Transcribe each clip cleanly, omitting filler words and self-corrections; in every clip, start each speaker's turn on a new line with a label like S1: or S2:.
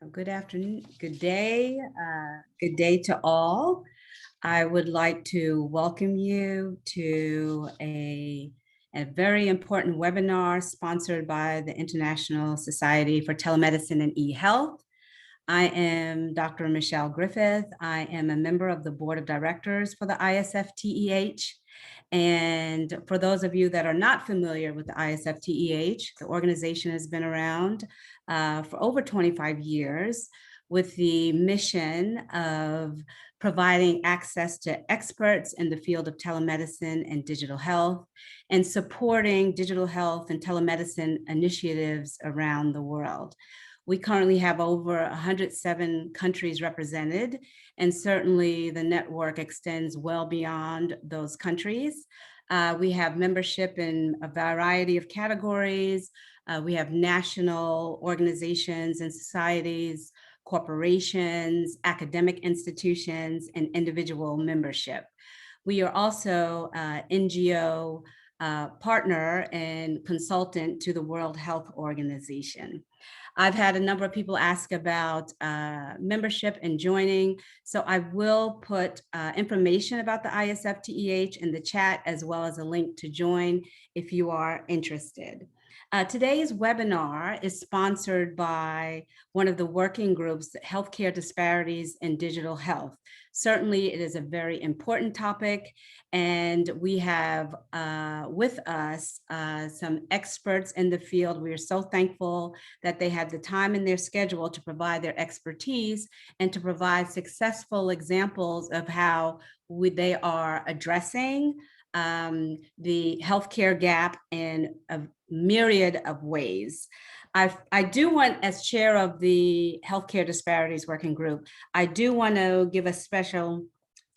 S1: Good afternoon, good day to all. I would like to welcome you to a very important webinar sponsored by the International Society for Telemedicine and e-Health. I am Dr. Michelle Griffith. I am a member of the board of directors for the ISfTEH. And for those of you that are not familiar with the ISfTEH, the organization has been around for over 25 years with the mission of providing access to experts in the field of telemedicine and digital health, and supporting digital health and telemedicine initiatives around the world. We currently have over 107 countries represented, and certainly the network extends well beyond those countries. We have membership in a variety of categories. We have national organizations and societies, corporations, academic institutions, and individual membership. We are also NGO partner and consultant to the World Health Organization. I've had a number of people ask about membership and joining, so I will put information about the ISfTEH in the chat, as well as a link to join if you are interested. Today's webinar is sponsored by one of the working groups, Healthcare Disparities in Digital Health. Certainly, it is a very important topic, and we have with us some experts in the field. We are so thankful that they had the time in their schedule to provide their expertise and to provide successful examples of how they are addressing the healthcare gap in a myriad of ways. I do want, as chair of the Healthcare Disparities Working Group, I do want to give a special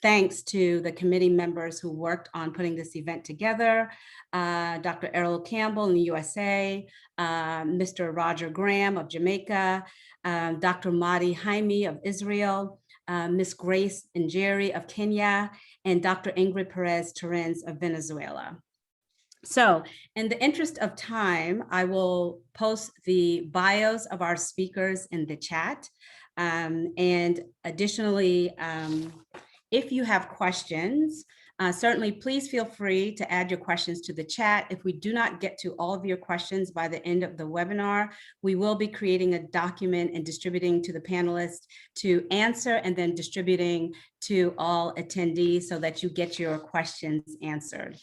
S1: thanks to the committee members who worked on putting this event together, Dr. Errol Campbell in the USA, Mr. Roger Graham of Jamaica, Dr. Mahdi Jaime of Israel, Ms. Grace Njeri of Kenya, and Dr. Ingrid Perez Terrens of Venezuela. So in the interest of time, I will post the bios of our speakers in the chat. And additionally, if you have questions, certainly please feel free to add your questions to the chat. If we do not get to all of your questions by the end of the webinar, we will be creating a document and distributing to the panelists to answer, and then distributing to all attendees so that you get your questions answered.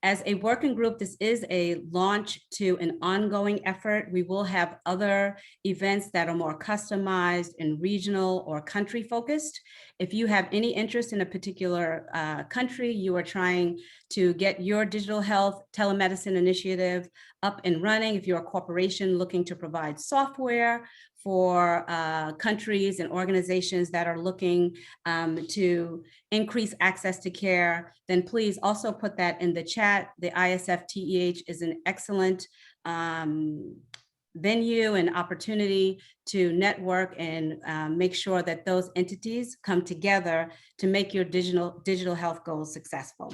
S1: As a working group, this is a launch to an ongoing effort. We will have other events that are more customized and regional or country focused. If you have any interest in a particular country, you are trying to get your digital health telemedicine initiative up and running, if you're a corporation looking to provide software for countries and organizations that are looking to increase access to care, then please also put that in the chat. The ISfTEH is an excellent venue and opportunity to network and make sure that those entities come together to make your digital health goals successful.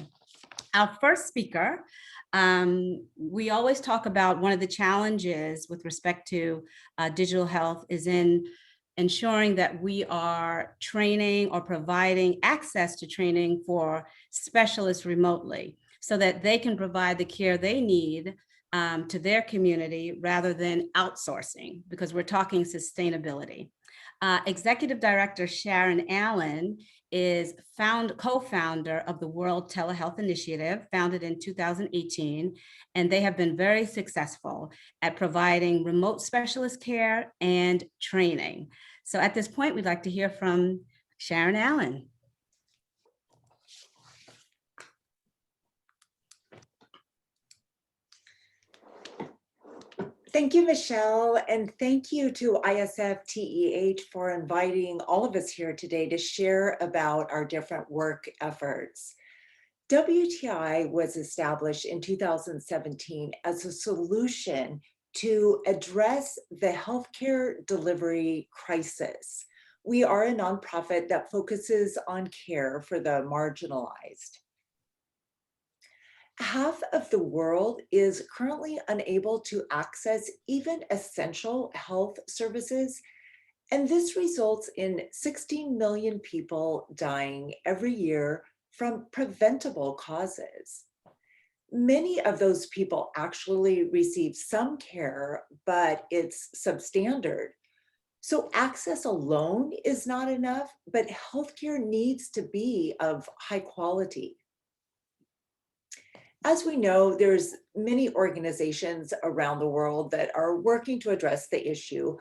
S1: Our first speaker, we always talk about one of the challenges with respect to digital health is in ensuring that we are training or providing access to training for specialists remotely so that they can provide the care they need to their community rather than outsourcing, because we're talking sustainability. Executive Director Sharon Allen is co-founder of the World Telehealth Initiative, founded in 2018, and they have been very successful at providing remote specialist care and training. So at this point, we'd like to hear from Sharon Allen.
S2: Thank you, Michelle, and thank you to ISfTEH for inviting all of us here today to share about our different work efforts. WTI was established in 2017 as a solution to address the healthcare delivery crisis. We are a nonprofit that focuses on care for the marginalized. Half of the world is currently unable to access even essential health services, And this results in 16 million people dying every year from preventable causes. Many of those people actually receive some care, but it's substandard. So access alone is not enough, but healthcare needs to be of high quality. As we know, there's many organizations around the world that are working to address the issue,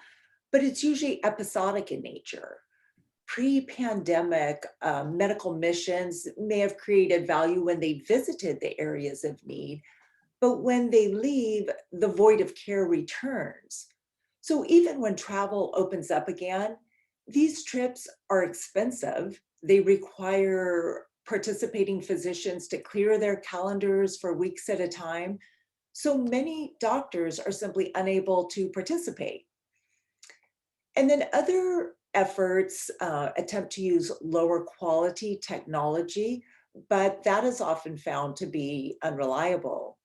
S2: but it's usually episodic in nature. Pre-pandemic medical missions may have created value when they visited the areas of need, but when they leave, the void of care returns. So even when travel opens up again, these trips are expensive. They require participating physicians to clear their calendars for weeks at a time. So many doctors are simply unable to participate. And then other efforts attempt to use lower quality technology, but that is often found to be unreliable.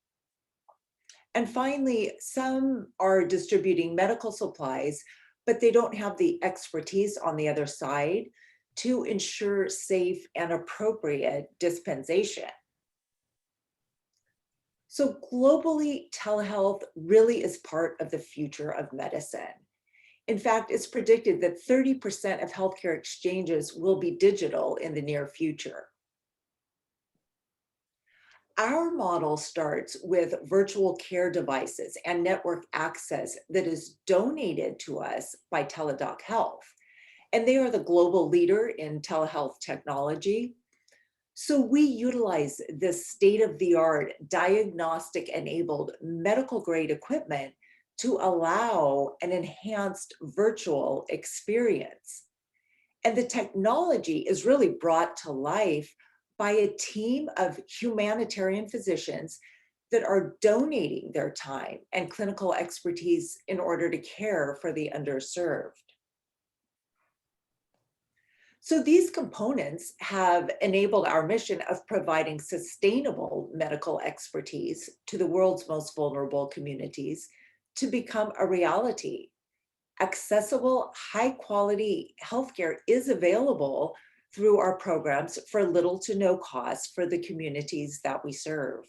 S2: And finally, some are distributing medical supplies, but they don't have the expertise on the other side to ensure safe and appropriate dispensation. So globally, telehealth really is part of the future of medicine. In fact, it's predicted that 30% of healthcare exchanges will be digital in the near future. Our model starts with virtual care devices and network access that is donated to us by Teladoc Health. And they are the global leader in telehealth technology. So we utilize this state-of-the-art diagnostic-enabled medical-grade equipment to allow an enhanced virtual experience. And the technology is really brought to life by a team of humanitarian physicians that are donating their time and clinical expertise in order to care for the underserved. So these components have enabled our mission of providing sustainable medical expertise to the world's most vulnerable communities to become a reality. Accessible, high quality healthcare is available through our programs for little to no cost for the communities that we served.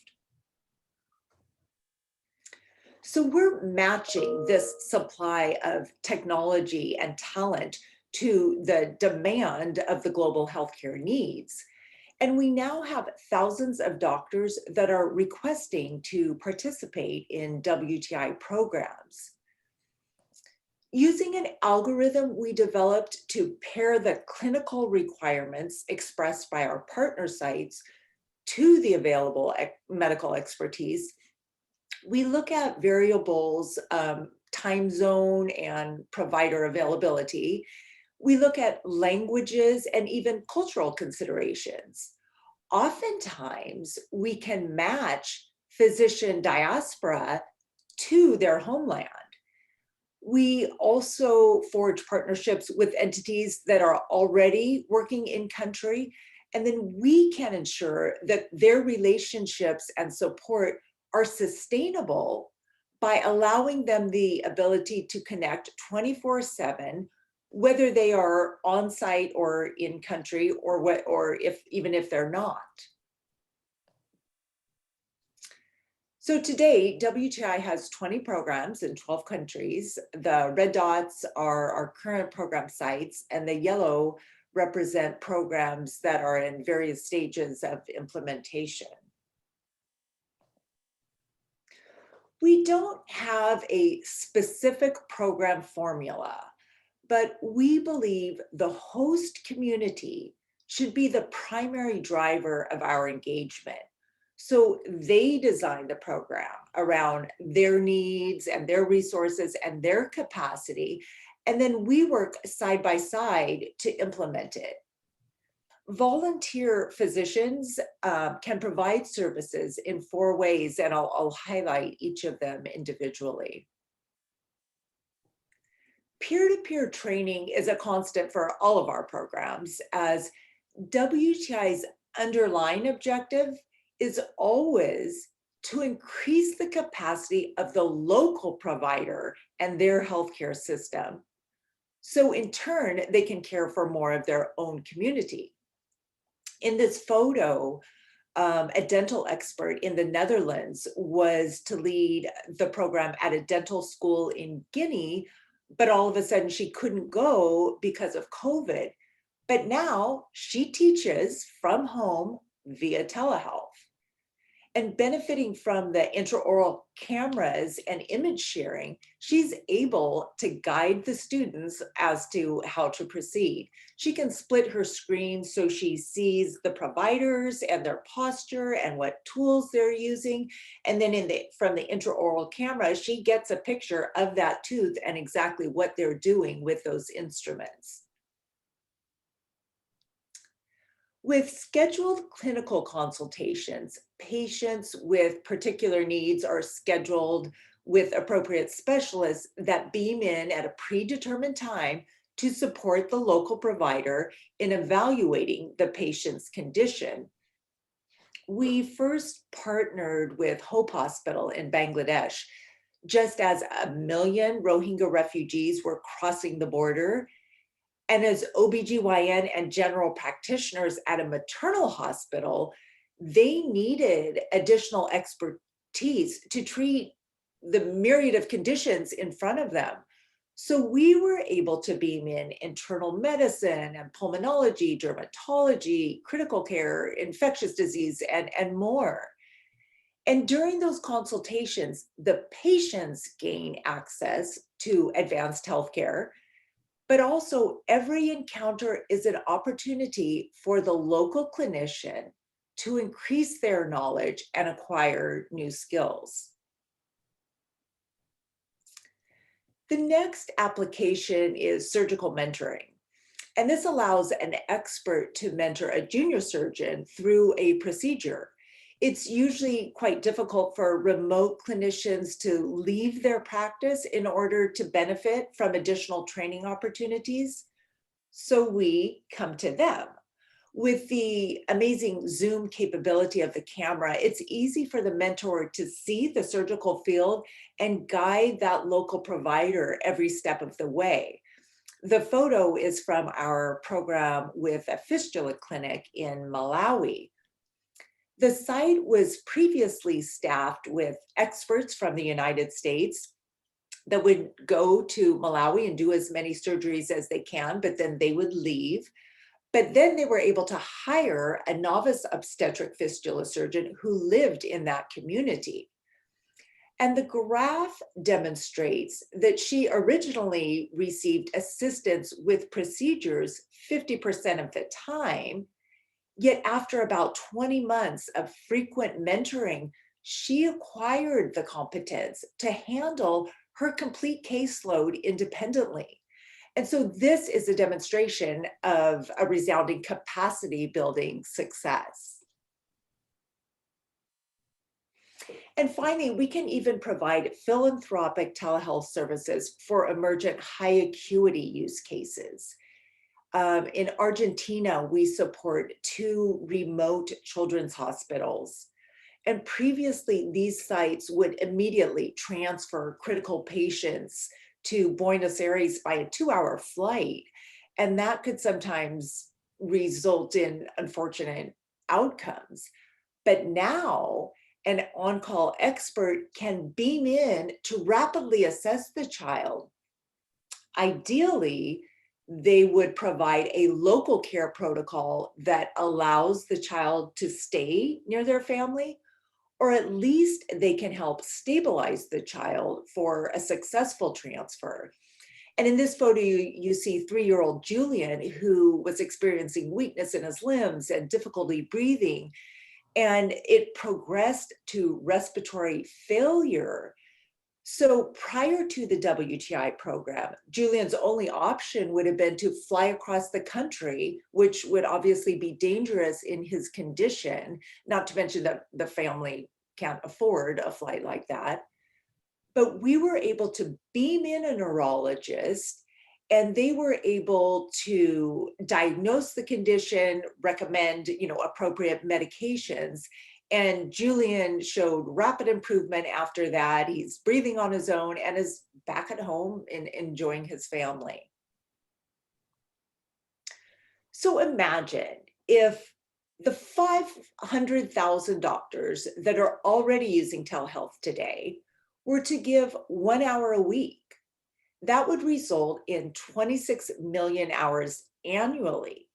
S2: So we're matching this supply of technology and talent to the demand of the global healthcare needs. And we now have thousands of doctors that are requesting to participate in WTI programs. Using an algorithm we developed to pair the clinical requirements expressed by our partner sites to the available medical expertise, we look at variables, time zone and provider availability. We look at languages and even cultural considerations. Oftentimes, we can match physician diaspora to their homeland. We also forge partnerships with entities that are already working in country, and then we can ensure that their relationships and support are sustainable by allowing them the ability to connect 24/7, whether they are on site or in country, or even if they're not. So today, WTI has 20 programs in 12 countries. The red dots are our current program sites, and the yellow represent programs that are in various stages of implementation. We don't have a specific program formula, but we believe the host community should be the primary driver of our engagement. So they design the program around their needs and their resources and their capacity, and then we work side by side to implement it. Volunteer physicians can provide services in 4 ways, and I'll highlight each of them individually. Peer-to-peer training is a constant for all of our programs, as WTI's underlying objective is always to increase the capacity of the local provider and their healthcare system. So in turn, they can care for more of their own community. In this photo, a dental expert in the Netherlands was to lead the program at a dental school in Guinea, but all of a sudden she couldn't go because of COVID. But now she teaches from home via telehealth. And benefiting from the intraoral cameras and image sharing, she's able to guide the students as to how to proceed. She can split her screen so she sees the providers and their posture and what tools they're using. And then from the intraoral camera, she gets a picture of that tooth and exactly what they're doing with those instruments. With scheduled clinical consultations, patients with particular needs are scheduled with appropriate specialists that beam in at a predetermined time to support the local provider in evaluating the patient's condition. We first partnered with Hope Hospital in Bangladesh just as 1 million Rohingya refugees were crossing the border, and as OBGYN and general practitioners at a maternal hospital, they needed additional expertise to treat the myriad of conditions in front of them. So we were able to beam in internal medicine and pulmonology, dermatology, critical care, infectious disease, and more. And during those consultations, the patients gain access to advanced healthcare, but also every encounter is an opportunity for the local clinician to increase their knowledge and acquire new skills. The next application is surgical mentoring. And this allows an expert to mentor a junior surgeon through a procedure. It's usually quite difficult for remote clinicians to leave their practice in order to benefit from additional training opportunities. So we come to them. With the amazing zoom capability of the camera, it's easy for the mentor to see the surgical field and guide that local provider every step of the way. The photo is from our program with a fistula clinic in Malawi. The site was previously staffed with experts from the United States that would go to Malawi and do as many surgeries as they can, but then they would leave. But then they were able to hire a novice obstetric fistula surgeon who lived in that community. And the graph demonstrates that she originally received assistance with procedures 50% of the time. Yet after about 20 months of frequent mentoring, she acquired the competence to handle her complete caseload independently. And so this is a demonstration of a resounding capacity building success. And finally, we can even provide philanthropic telehealth services for emergent high acuity use cases. In Argentina, we support 2 remote children's hospitals. And previously, these sites would immediately transfer critical patients to Buenos Aires by a 2-hour flight. And that could sometimes result in unfortunate outcomes. But now, an on-call expert can beam in to rapidly assess the child. Ideally, they would provide a local care protocol that allows the child to stay near their family, or at least they can help stabilize the child for a successful transfer. And in this photo, you see 3-year-old Julian, who was experiencing weakness in his limbs and difficulty breathing, and it progressed to respiratory failure. So prior to the WTI program, Julian's only option would have been to fly across the country, which would obviously be dangerous in his condition, not to mention that the family can't afford a flight like that. But we were able to beam in a neurologist, and they were able to diagnose the condition, recommend, appropriate medications. And Julian showed rapid improvement after that. He's breathing on his own and is back at home and enjoying his family. So imagine if the 500,000 doctors that are already using telehealth today were to give 1 hour a week. That would result in 26 million hours annually,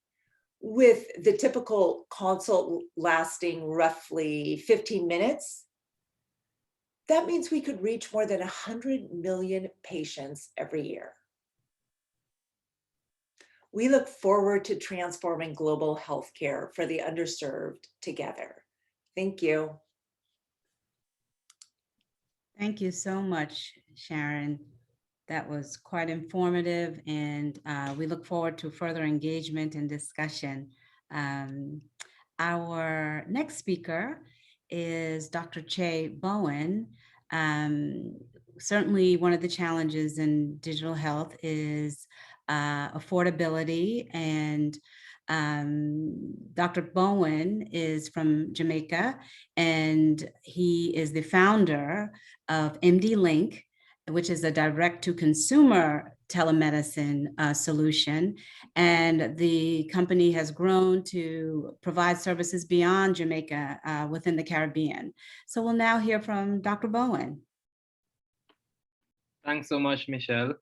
S2: with the typical consult lasting roughly 15 minutes. That means we could reach more than 100 million patients every year. We look forward to transforming global healthcare for the underserved together. Thank you.
S1: Thank you so much, Sharon. That was quite informative, and we look forward to further engagement and discussion. Our next speaker is Dr. Che Bowen. Certainly one of the challenges in digital health is affordability, and Dr. Bowen is from Jamaica, and he is the founder of MD Link, which is a direct-to-consumer telemedicine solution. And the company has grown to provide services beyond Jamaica within the Caribbean. So we'll now hear from Dr. Bowen.
S3: Thanks so much, Michelle.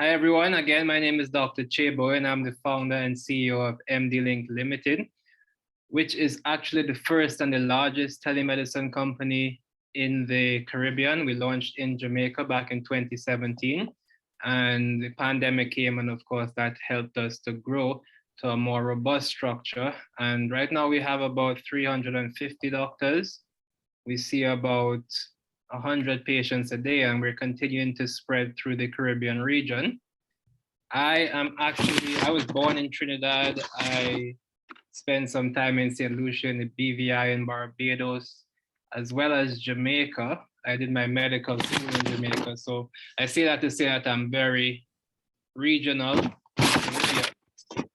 S3: Hi, everyone. Again, my name is Dr. Che Bowen. I'm the founder and CEO of MD Link Limited, which is actually the first and the largest telemedicine company in the Caribbean. We launched in Jamaica back in 2017, and the pandemic came, and of course that helped us to grow to a more robust structure. And right now we have about 350 doctors. We see about 100 patients a day, and we're continuing to spread through the Caribbean region. I was born in Trinidad. I spent some time in St. Lucia in the BVI in Barbados, as well as Jamaica. I did my medical school in Jamaica. So I say that to say that I'm very regional.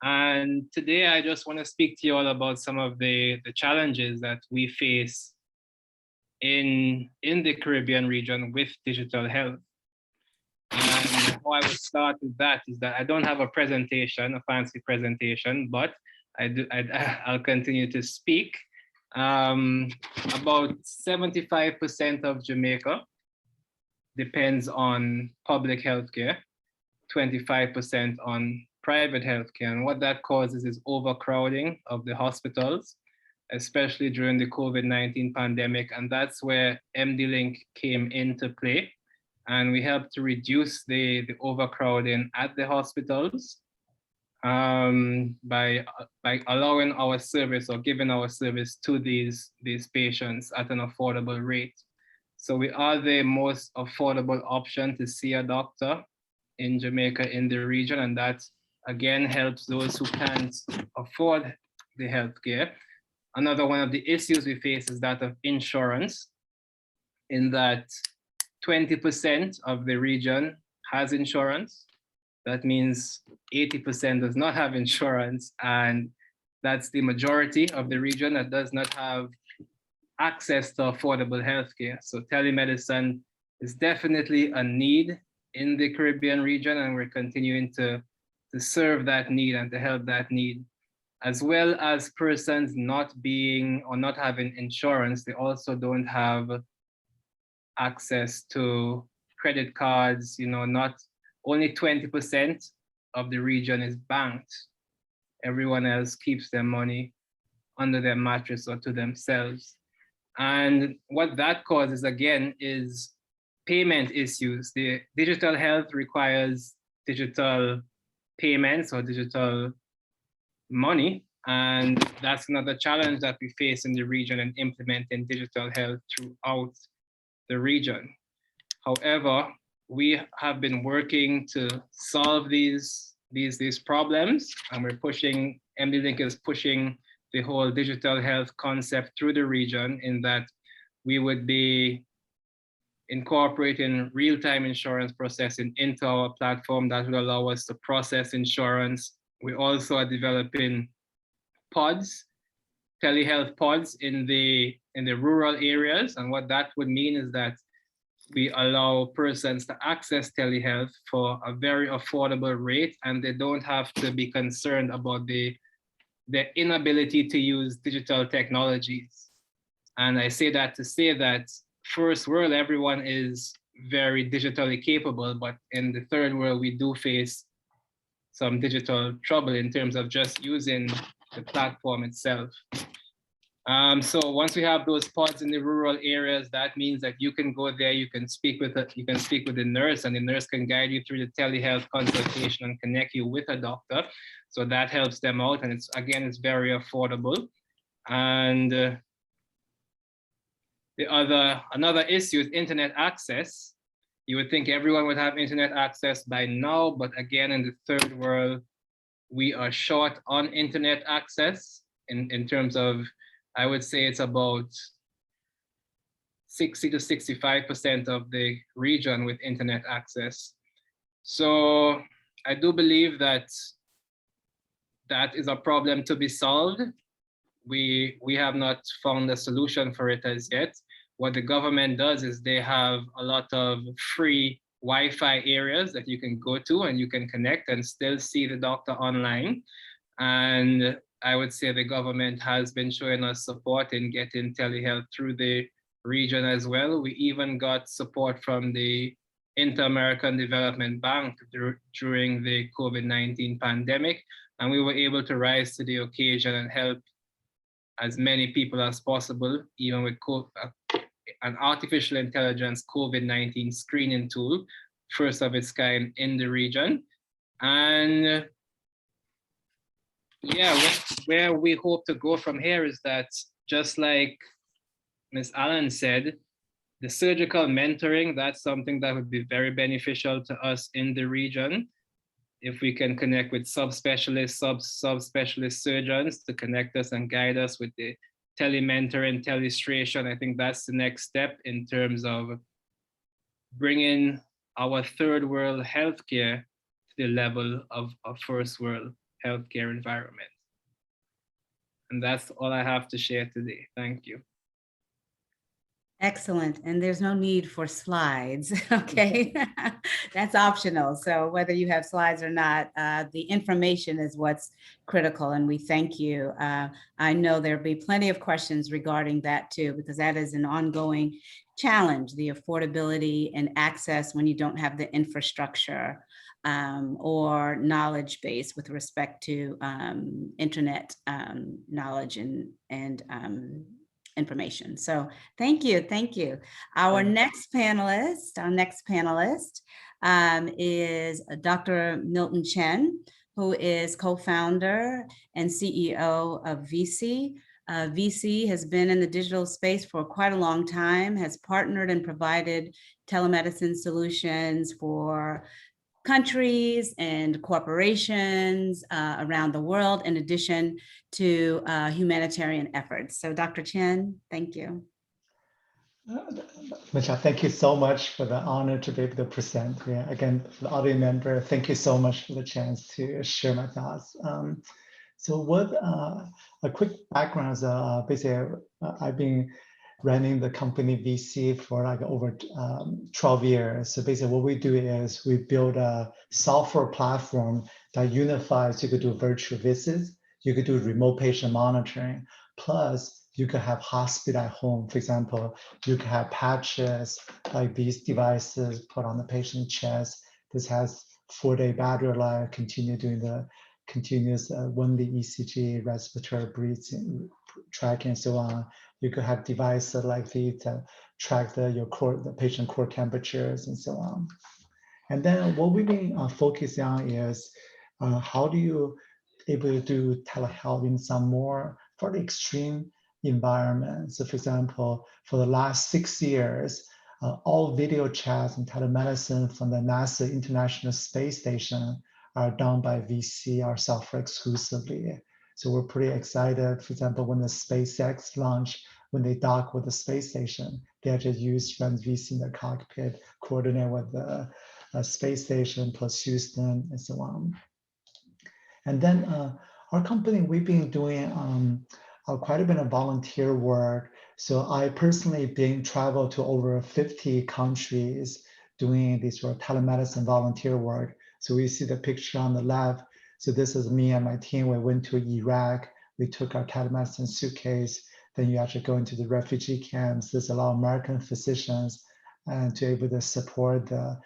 S3: And today I just want to speak to you all about some of the challenges that we face in the Caribbean region with digital health. And how I would start with that is that I don't have a presentation, a fancy presentation, but I'll continue to speak. About 75% of Jamaica depends on public healthcare, 25% on private healthcare. And what that causes is overcrowding of the hospitals, especially during the COVID-19 pandemic. And that's where MD Link came into play. And we helped to reduce the overcrowding at the hospitals by allowing our service or giving our service to these patients at an affordable rate. So we are the most affordable option to see a doctor in Jamaica in the region. And that again helps those who can't afford the healthcare. Another one of the issues we face is that of insurance, in that 20% of the region has insurance. That means 80% does not have insurance, and that's the majority of the region that does not have access to affordable healthcare. So telemedicine is definitely a need in the Caribbean region, and we're continuing to serve that need and to help that need. As well as persons not being or not having insurance, they also don't have access to credit cards. Not only 20% of the region is banked. Everyone else keeps their money under their mattress or to themselves. And what that causes, again, is payment issues. The digital health requires digital payments or digital money. And that's another challenge that we face in the region in implementing digital health throughout the region. However, we have been working to solve these problems, and MD Link is pushing the whole digital health concept through the region, in that we would be incorporating real-time insurance processing into our platform that will allow us to process insurance. We also are developing pods, telehealth pods in the rural areas. And what that would mean is that we allow persons to access telehealth for a very affordable rate, and they don't have to be concerned about the inability to use digital technologies. And I say that to say that first world, everyone is very digitally capable, but in the third world, we do face some digital trouble in terms of just using the platform itself. So once we have those pods in the rural areas, that means that you can go there, you can speak with the nurse, and the nurse can guide you through the telehealth consultation and connect you with a doctor. So that helps them out, and it's very affordable. And another issue is internet access. You would think everyone would have internet access by now, but again, in the third world, we are short on internet access in terms of, I would say it's about 60 to 65% of the region with internet access. So I do believe that that is a problem to be solved. We have not found a solution for it as yet. What the government does is they have a lot of free Wi-Fi areas that you can go to and you can connect and still see the doctor online. And I would say the government has been showing us support in getting telehealth through the region as well. We even got support from the Inter-American Development Bank during the COVID-19 pandemic, and we were able to rise to the occasion and help as many people as possible, even with an artificial intelligence COVID-19 screening tool, first of its kind in the region. And yeah, where we hope to go from here is that, just like Ms. Allen said, the surgical mentoring, that's something that would be very beneficial to us in the region. If we can connect with subspecialists, subspecialist surgeons to connect us and guide us with the telementoring, telestration, I think that's the next step in terms of bringing our third world healthcare to the level of a first world healthcare environment. And that's all I have to share today. Thank you.
S1: Excellent. And there's no need for slides, okay? That's optional. So whether you have slides or not, the information is what's critical, and we thank you. I know there'll be plenty of questions regarding that too, because that is an ongoing challenge, the affordability and access when you don't have the infrastructure or knowledge base with respect to internet knowledge and information. So thank you, thank you. Our next panelist is Dr. Milton Chen, who is co-founder and CEO of VC. VC has been in the digital space for quite a long time, has partnered and provided telemedicine solutions for countries and corporations around the world, in addition to humanitarian efforts. So Dr. Chen, thank you.
S4: Michelle, thank you so much for the honor to be able to present. Yeah, again, for the audience member, thank you so much for the chance to share my thoughts. So what a quick background is basically I've been running the company VC for like over 12 years. So basically what we do is we build a software platform that unifies, you could do virtual visits, you could do remote patient monitoring, plus you could have hospital at home. For example, you could have patches like these devices put on the patient's chest. This has 4-day battery life, continue doing the continuous 1-day ECG, respiratory breathing, tracking, and so on. You could have devices like these to track the patient core temperatures and so on. And then what we've been focusing on is how do you able to do telehealth in some more for the extreme environment. So for example, for the last 6 years, all video chats and telemedicine from the NASA International Space Station are done by VC, our software exclusively. So we're pretty excited. For example, when the SpaceX launch, when they dock with the space station, they actually run VC in the cockpit, coordinate with the space station plus Houston and so on. And then our company, we've been doing quite a bit of volunteer work So I personally been traveled to over 50 countries doing this sort of telemedicine volunteer work. So we see the picture on the left. So this is me and my team. We went to Iraq. We took our telemedicine suitcase. Then you actually go into the refugee camps. There's a lot of American physicians and to able to support the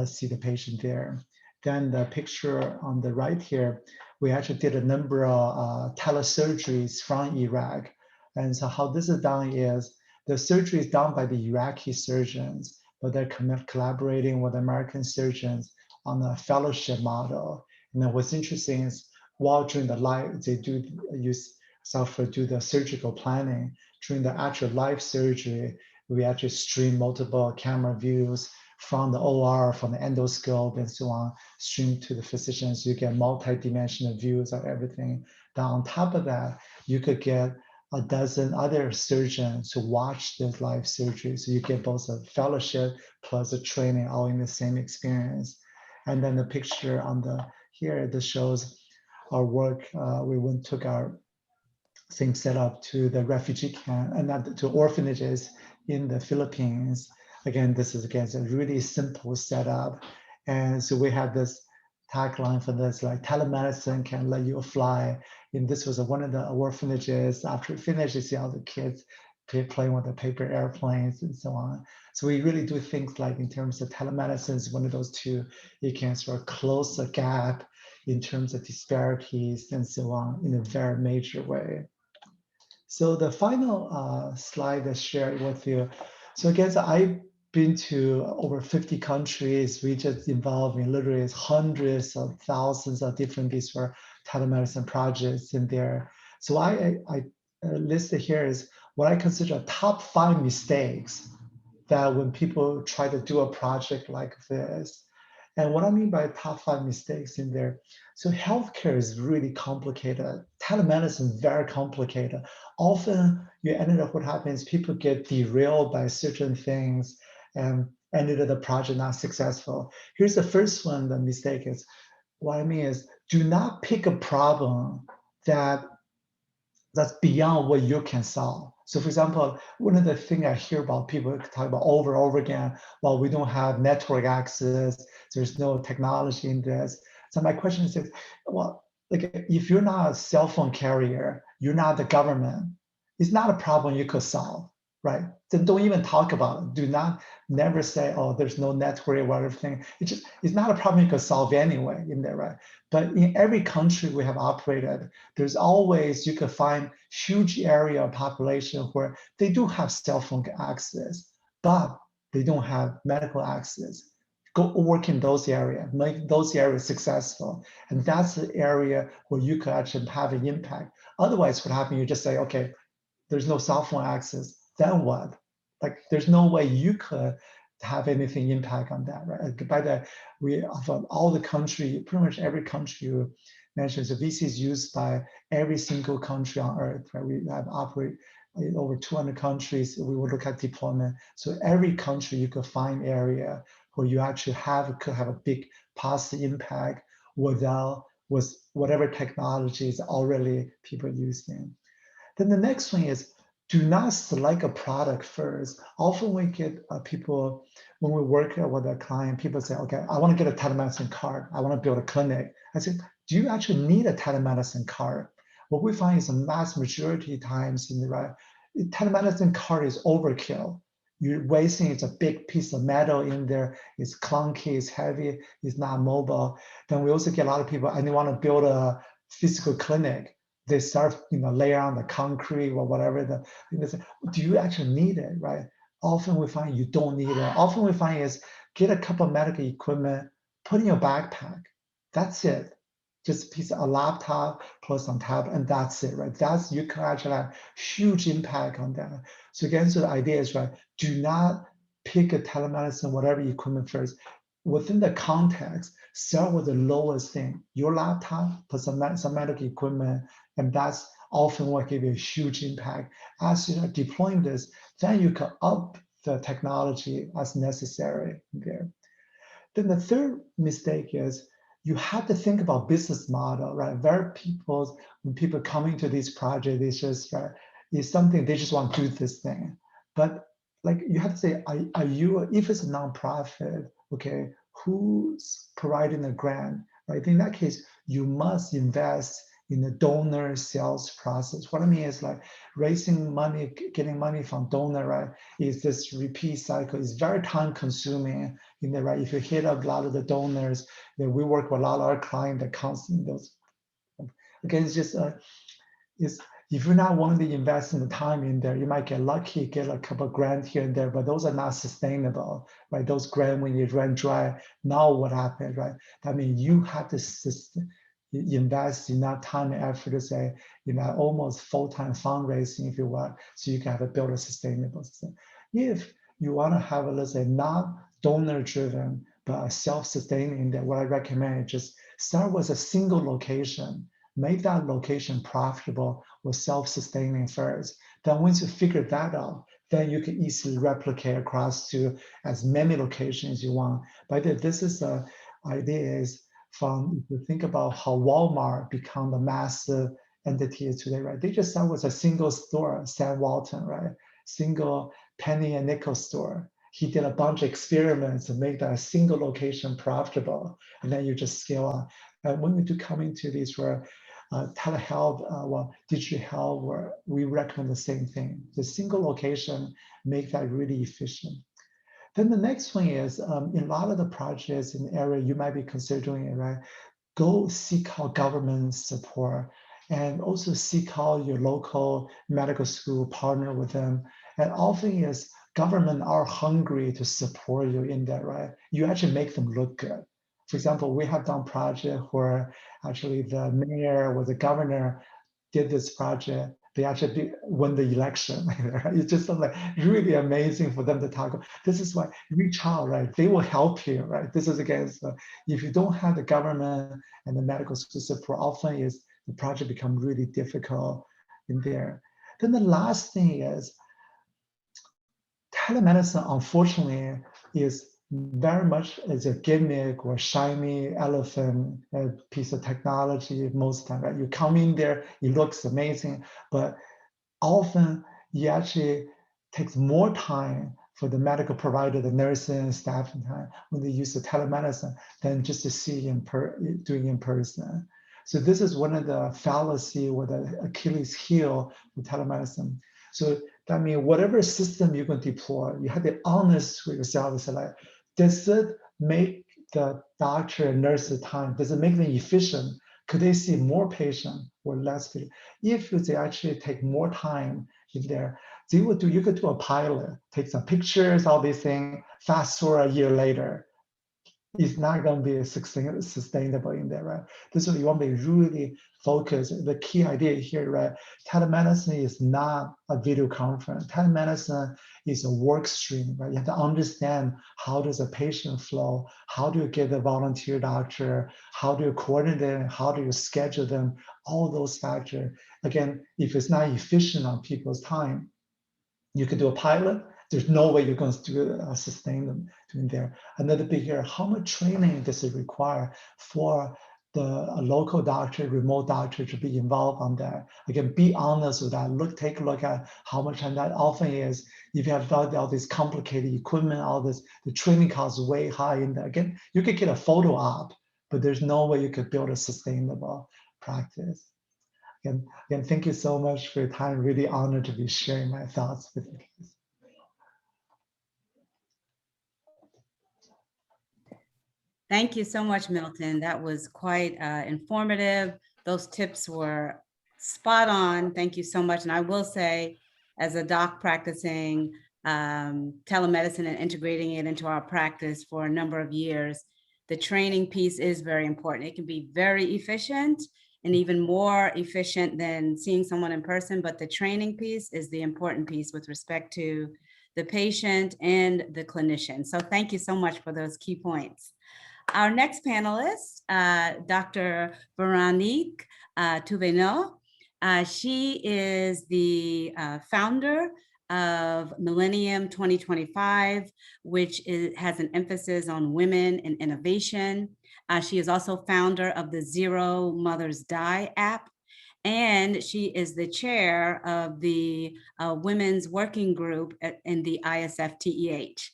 S4: see the patient there. Then the picture on the right here, we actually did a number of telesurgeries from Iraq. And so how this is done is the surgery is done by the Iraqi surgeons, but they're collaborating with American surgeons on a fellowship model. And then what's interesting is while during the live, they do use software to do the surgical planning. During the actual live surgery, we actually stream multiple camera views from the OR, from the endoscope and so on, stream to the physicians. You get multi-dimensional views of everything. Then on top of that, you could get a dozen other surgeons to watch this live surgery. So you get both a fellowship plus a training all in the same experience. And then the picture on the here, this shows our work. We went took our same setup to the refugee camp and not to orphanages in the Philippines. Again, this is again a really simple setup. And so we had this tagline for this, like telemedicine can let you fly. And this was one of the orphanages. After it finished, you see all the kids playing with the paper airplanes and so on. So we really do things like in terms of telemedicine is one of those two, you can sort of close the gap in terms of disparities and so on in a very major way. So the final slide I shared with you. So again, I've been to over 50 countries. We just involved in literally hundreds of thousands of different these for telemedicine projects in there. So I listed here is what I consider top 5 mistakes that when people try to do a project like this. And what I mean by top 5 mistakes in there, so healthcare is really complicated. Telemedicine is very complicated. Often you ended up what happens, people get derailed by certain things and ended up the project not successful. Here's the first one, the mistake is, what I mean is do not pick a problem that's beyond what you can solve. So for example, one of the things I hear about people talk about over and over again, well, we don't have network access, there's no technology in this. So my question is, well, like if you're not a cell phone carrier, you're not the government, it's not a problem you could solve, right? Then don't even talk about it. Do not never say, oh, there's no network or everything. It's not a problem you could solve anyway in there, right? But in every country we have operated, there's always, you can find huge area of population where they do have cell phone access, but they don't have medical access. Go work in those areas, make those areas successful. And that's the area where you could actually have an impact. Otherwise, what happens, you just say, okay, there's no cell phone access, then what? Like, there's no way you could have anything impact on that, right? By the from all the country, pretty much every country you mentioned, so VC is used by every single country on earth, right? We have operate in over 200 countries. We will look at deployment. So every country you could find area where you actually could have a big positive impact with whatever technology is already people using. Then the next thing is, do not select a product first. Often we get people, when we work with a client, people say, okay, I want to get a telemedicine card. I want to build a clinic. I said, do you actually need a telemedicine card? What we find is a mass majority times in the right, telemedicine card is overkill. You're wasting, it's a big piece of metal in there. It's clunky, it's heavy, it's not mobile. Then we also get a lot of people, and they want to build a physical clinic. They start, lay on the concrete or whatever. They say, do you actually need it, right? Often we find you don't need it. Often we find is get a couple of medical equipment, put in your backpack. That's it. Just a piece of a laptop plus on top, and that's it, right? You can actually have huge impact on that. So again, so the idea is, right, do not pick a telemedicine, whatever equipment first. Within the context, start with the lowest thing, your laptop plus some medical equipment, and that's often what gives you a huge impact. As you are deploying this, then you can up the technology as necessary there. Then the third mistake is you have to think about business model, right? When people coming to this project, it's just, right, is something they just want to do this thing. But like you have to say, are you, if it's a nonprofit, okay, who's providing the grant, right? In that case, you must invest in the donor sales process. What I mean is like raising money, getting money from donor, right? Is this repeat cycle. It's very time consuming in there, right? If you hit up a lot of the donors, then we work with a lot of our clients that constantly those. Again, it's just it's, if you're not willing to invest in the time in there, you might get lucky, get a couple of grants here and there, but those are not sustainable, right? Those grants, when you run dry, now what happens, right? I mean, you have to invest enough time and effort to say, almost full-time fundraising, if you want, so you can have a build a sustainable system. If you want to have, let's say, not donor-driven, but self-sustaining, that what I recommend is just start with a single location. Make that location profitable or self-sustaining first. Then once you figure that out, then you can easily replicate across to as many locations you want. But this is the idea is from, if you think about how Walmart become the massive entity today, right? They just start with a single store, Sam Walton, right? Single penny and nickel store. He did a bunch of experiments to make that single location profitable. And then you just scale on. And when we do come into these where telehealth, digital health, where we recommend the same thing. The single location, make that really efficient. Then the next one is, in a lot of the projects in the area, you might be considering it, right? Go seek out government support and also seek out your local medical school, partner with them. And often is government are hungry to support you in that, right? You actually make them look good. For example, we have done project where actually the mayor or the governor did this project. They actually won the election. It's just like really amazing for them to talk. This is why reach out, right? They will help you, right? This is against, if you don't have the government and the medical school support, often is the project become really difficult in there. Then the last thing is telemedicine, unfortunately, is very much as a gimmick or shiny elephant piece of technology most of the time, right? You come in there, it looks amazing, but often you actually takes more time for the medical provider, the nurses, staffing time when they use the telemedicine than just to see doing in person. So this is one of the fallacy or the Achilles heel with telemedicine. So that means whatever system you're going to deploy, you have to be honest with yourself and say, like, does it make the doctor and nurse time? Does it make them efficient? Could they see more patients or less patients? If they actually take more time in there, you could do a pilot, take some pictures, all these things, fast forward a year later. It's not going to be sustainable in there, right? This is what you want to be really focused. The key idea here, right? Telemedicine is not a video conference. Telemedicine is a work stream, right? You have to understand how does a patient flow, how do you get a volunteer doctor, how do you coordinate them, how do you schedule them, all those factors. Again, if it's not efficient on people's time, you could do a pilot. There's no way you're going to sustain them doing there. Another big area, how much training does it require for a local doctor, remote doctor to be involved on that? Again, be honest with that. Take a look at how much time that often is. If you have all this complicated equipment, all this, the training costs way high in there. Again, you could get a photo op, but there's no way you could build a sustainable practice. Again, thank you so much for your time. Really honored to be sharing my thoughts with you.
S1: Thank you so much, Milton. That was quite informative. Those tips were spot on. Thank you so much. And I will say, as a doc practicing telemedicine and integrating it into our practice for a number of years, the training piece is very important. It can be very efficient and even more efficient than seeing someone in person, but the training piece is the important piece with respect to the patient and the clinician. So thank you so much for those key points. Our next panelist, Dr. Veronique Touvenot. She is the founder of Millennium 2025, which has an emphasis on women and innovation. She is also founder of the Zero Mothers Die app. and she is the chair of the Women's Working Group in the ISfTEH.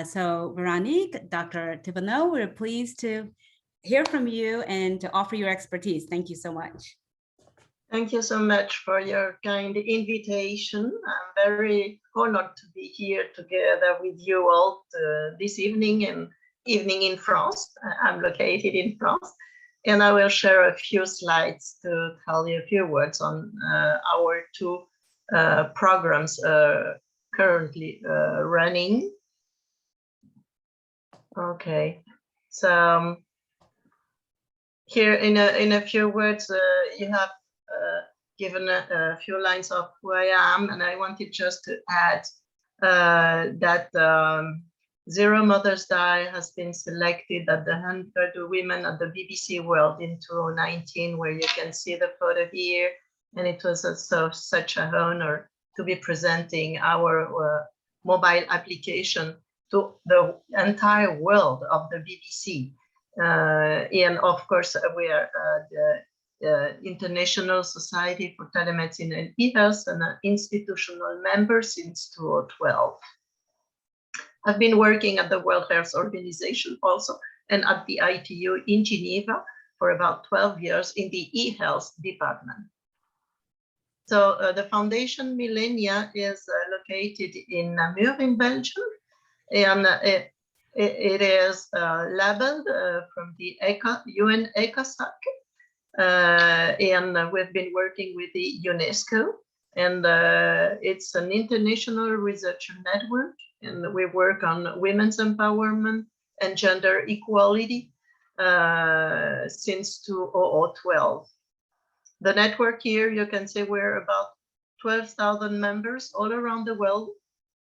S1: So Veronique, Dr. Thibodeau, we're pleased to hear from you and to offer your expertise. Thank you so much.
S5: Thank you so much for your kind invitation. I'm very honored to be here together with you all this evening in France. I'm located in France, and I will share a few slides to tell you a few words on our two programs currently running. Okay, so here in a few words, you have given a few lines of who I am, and I wanted just to add that Zero Mothers Die has been selected at the 100 Women at the BBC World in 2019, where you can see the photo here, and it was also such an honor to be presenting our mobile application to the entire world of the BBC. And of course, we are the International Society for Telemedicine and e-health and an institutional member since 2012. I've been working at the World Health Organization also and at the ITU in Geneva for about 12 years in the e-health department. So the Foundation Millennia is located in Namur in Belgium, and it is labeled from the UN ECOSOC. And we've been working with the UNESCO, and it's an international research network, and we work on women's empowerment and gender equality since 2012. The network here, you can say we're about 12,000 members all around the world.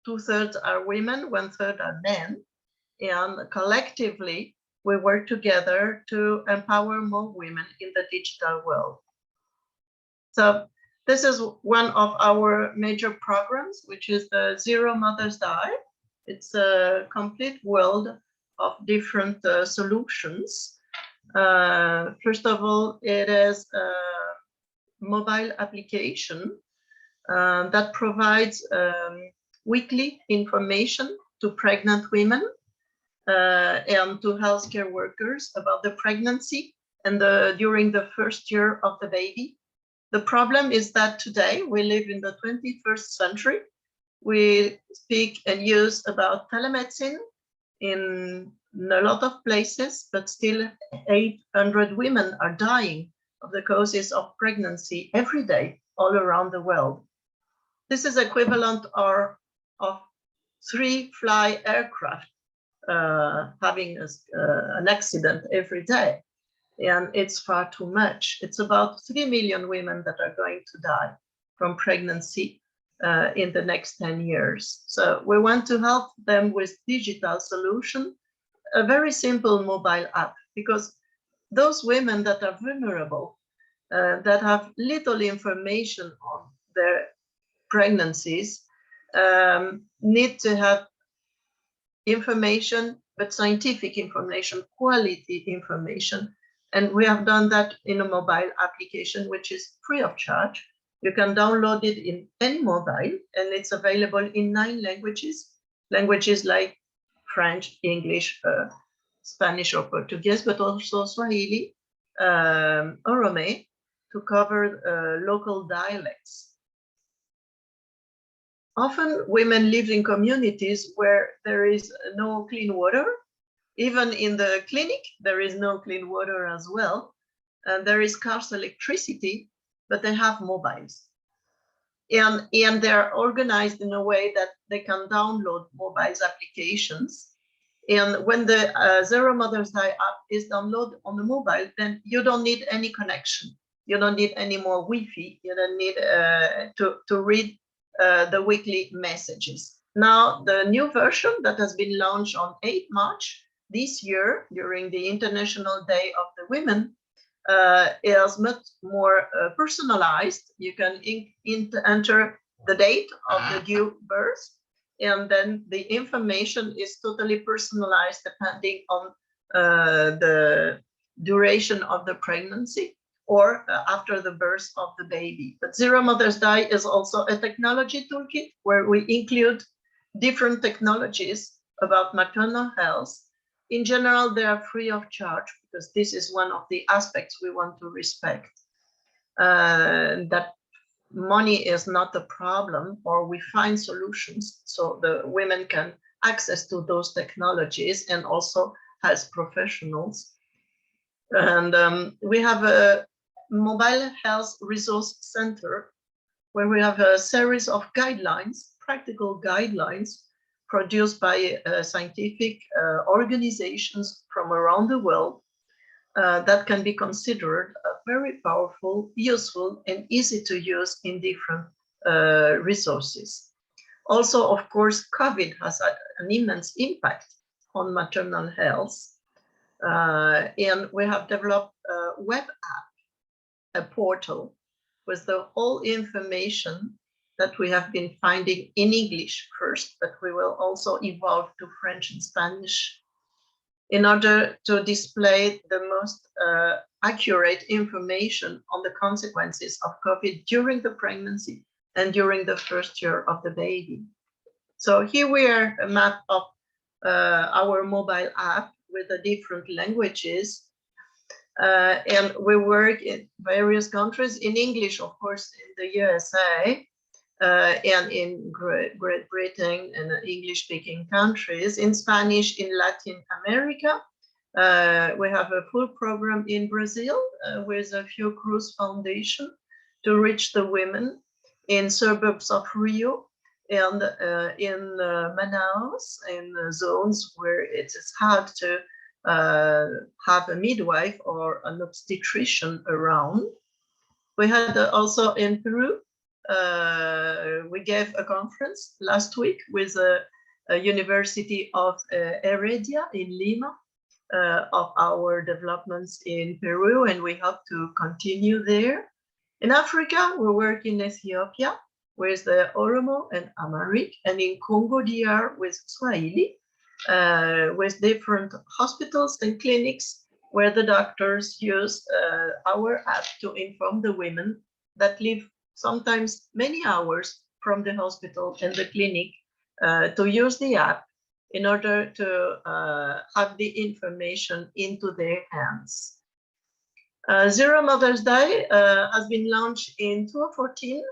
S5: 2/3 are women, 1/3 are men, and collectively, we work together to empower more women in the digital world. So this is one of our major programs, which is the Zero Mothers Die. It's a complete world of different solutions. First of all, it is a mobile application that provides weekly information to pregnant women and to healthcare workers about the pregnancy and during the first year of the baby. The problem is that today we live in the 21st century. We speak and use about telemedicine in a lot of places, but still 800 women are dying of the causes of pregnancy every day all around the world. This is equivalent of 3 fly aircraft having an accident every day, and it's far too much. It's about 3 million women that are going to die from pregnancy in the next 10 years. So we want to help them with digital solution, a very simple mobile app, because those women that are vulnerable, that have little information on their pregnancies, need to have information, but scientific information, quality information. And we have done that in a mobile application, which is free of charge. You can download it in any mobile, and it's available in 9 languages, languages like French, English, Spanish or Portuguese, but also Swahili, Oromo, to cover local dialects. Often women live in communities where there is no clean water. Even in the clinic, there is no clean water as well. And there is scarce electricity, but they have mobiles. And they're organized in a way that they can download mobiles applications. And when the Zero Mothers Die app is downloaded on the mobile, then you don't need any connection. You don't need any more Wi-Fi. You don't need to read the weekly messages. Now, the new version that has been launched on 8 March this year during the International Day of the Women is much more personalized. You can enter the date of the due birth, and then the information is totally personalized depending on the duration of the pregnancy. or after the birth of the baby. But Zero Mothers Die is also a technology toolkit where we include different technologies about maternal health. In general, they are free of charge because this is one of the aspects we want to respect. That money is not a problem, or we find solutions so the women can access to those technologies, and also health professionals. And we have a mobile health resource center where we have a series of guidelines, practical guidelines produced by scientific organizations from around the world that can be considered very powerful, useful, and easy to use in different resources. Also, of course, COVID has had an immense impact on maternal health. And we have developed a web app, a portal with the whole information that we have been finding in English first, but we will also evolve to French and Spanish in order to display the most accurate information on the consequences of COVID during the pregnancy and during the first year of the baby. So here we are, a map of our mobile app with the different languages. And we work in various countries, in English, of course, in the USA, and in Great Britain and English-speaking countries, in Spanish in Latin America. We have a full program in Brazil with a Fiocruz Foundation to reach the women in suburbs of Rio and in Manaus, in zones where it is hard to have a midwife or an obstetrician around. We had also in Peru, we gave a conference last week with a University of Heredia in Lima of our developments in Peru, and we hope to continue there. In Africa, we work in Ethiopia with the Oromo and Amharic, and in Congo DR with Swahili, with different hospitals and clinics where the doctors use our app to inform the women that live sometimes many hours from the hospital and the clinic to use the app in order to have the information into their hands. Zero Mothers Die has been launched in 2014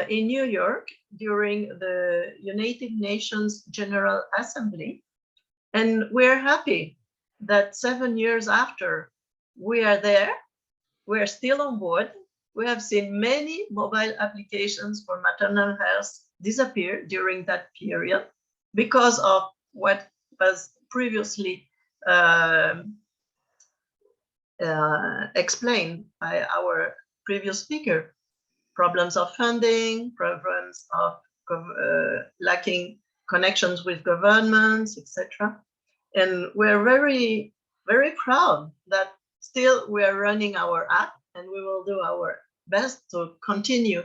S5: in New York during the United Nations General Assembly. And we're happy that 7 years after we are there, we're still on board. We have seen many mobile applications for maternal health disappear during that period because of what was previously explained by our previous speaker. Problems of funding, problems of lacking connections with governments, etc. And we're very, very proud that still we are running our app, and we will do our best to continue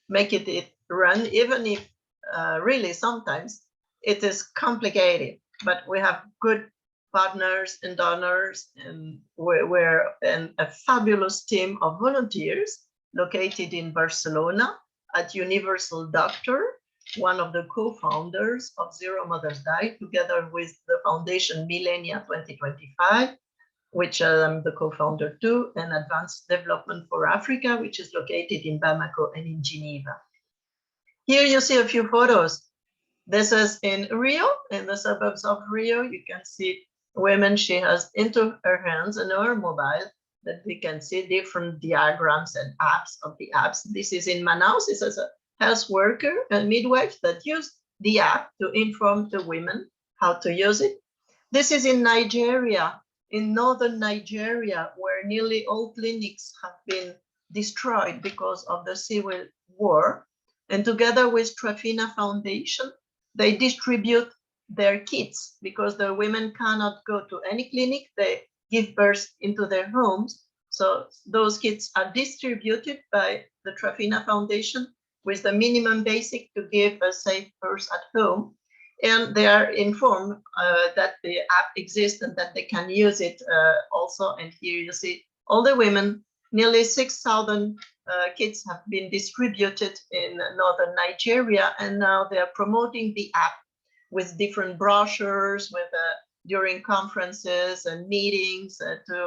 S5: making it run, even if really sometimes it is complicated. But we have good partners and donors, and we're a fabulous team of volunteers located in Barcelona at Universal Doctor, one of the co-founders of Zero Mothers Die, together with the Foundation Millennia 2025, which I'm the co-founder too, and Advanced Development for Africa, which is located in Bamako and in Geneva. Here you see a few photos. This is in Rio, in the suburbs of Rio. You can see women she has into her hands and her mobile, that we can see different diagrams and apps of the apps. This is in Manaus. This is a health worker and midwife that used the app to inform the women how to use it. This is in Nigeria, in northern Nigeria, where nearly all clinics have been destroyed because of the civil war. And together with Trafina Foundation, they distribute their kits because the women cannot go to any clinic. They give birth into their homes. So those kits are distributed by the Trafina Foundation with the minimum basic to give a safe birth at home. And they are informed that the app exists and that they can use it also. And here you see all the women Nearly 6,000 kits have been distributed in northern Nigeria, and now they are promoting the app with different brochures, with during conferences and meetings to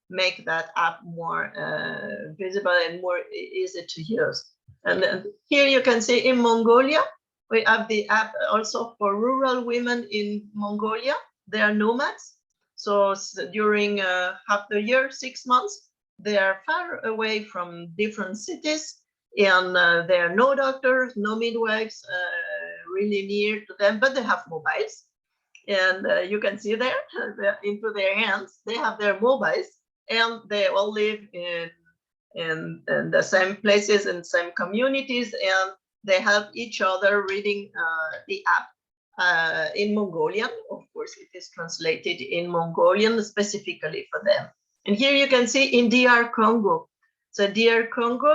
S5: make that app more visible and more easy to use. And here you can see in Mongolia, we have the app also for rural women in Mongolia. They are nomads. So during half the year, 6 months, they are far away from different cities, and there are no doctors, no midwives really near to them, but they have mobiles. And you can see there, into their hands, they have their mobiles, and they all live in the same places and same communities, and they help each other reading the app in Mongolian. Of course, it is translated in Mongolian specifically for them. And here you can see in DR Congo. So DR Congo,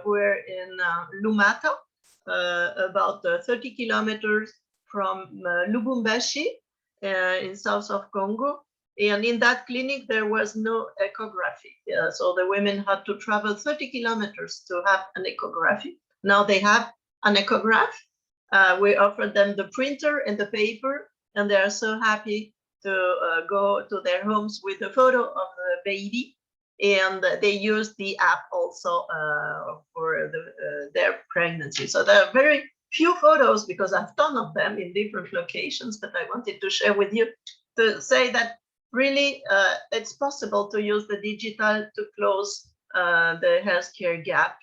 S5: we're in Lumata, about 30 kilometers from Lubumbashi in south of Congo. And in that clinic, there was no echography. So the women had to travel 30 kilometers to have an echography. Now they have an echograph. We offered them the printer and the paper, and they are so happy to go to their homes with a photo of the baby. And they use the app also for their pregnancy. So there are very few photos because I've done of them in different locations, but I wanted to share with you to say that really it's possible to use the digital to close the healthcare gap